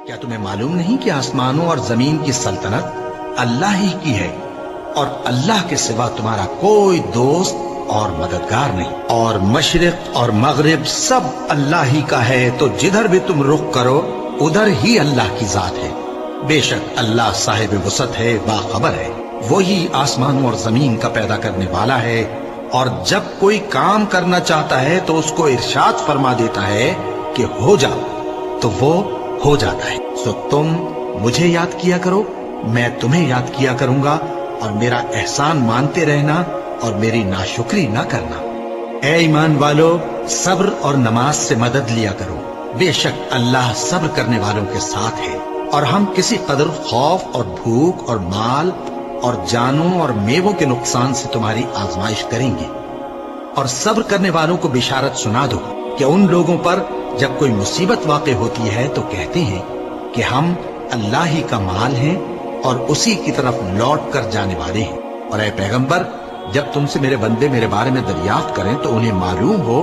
کیا تمہیں معلوم نہیں کہ آسمانوں اور زمین کی سلطنت اللہ ہی کی ہے اور اللہ کے سوا تمہارا کوئی دوست اور مددگار نہیں، اور مشرق اور مغرب سب اللہ ہی کا ہے، تو جدھر بھی تم رخ کرو ادھر ہی اللہ کی ذات ہے۔ بے شک اللہ صاحب وسعت ہے، باخبر ہے۔ وہی آسمانوں اور زمین کا پیدا کرنے والا ہے، اور جب کوئی کام کرنا چاہتا ہے تو اس کو ارشاد فرما دیتا ہے کہ ہو جا، تو وہ ہو جاتا ہے۔ سو تم مجھے یاد کیا کرو، میں تمہیں یاد کیا کروں گا، اور میرا احسان مانتے رہنا اور میری ناشکری نہ کرنا۔ اے ایمان والو، صبر اور نماز سے مدد لیا کرو، بے شک اللہ صبر کرنے والوں کے ساتھ ہے۔ اور ہم کسی قدر خوف اور بھوک اور مال اور جانوں اور میووں کے نقصان سے تمہاری آزمائش کریں گے، اور صبر کرنے والوں کو بشارت سنا دو کہ ان لوگوں پر جب کوئی مصیبت واقع ہوتی ہے تو کہتے ہیں کہ ہم اللہ ہی کا مال ہیں اور اسی کی طرف لوٹ کر جانے والے ہیں۔ اور اے پیغمبر، جب تم سے میرے بندے میرے بارے میں دریافت کریں تو انہیں معلوم ہو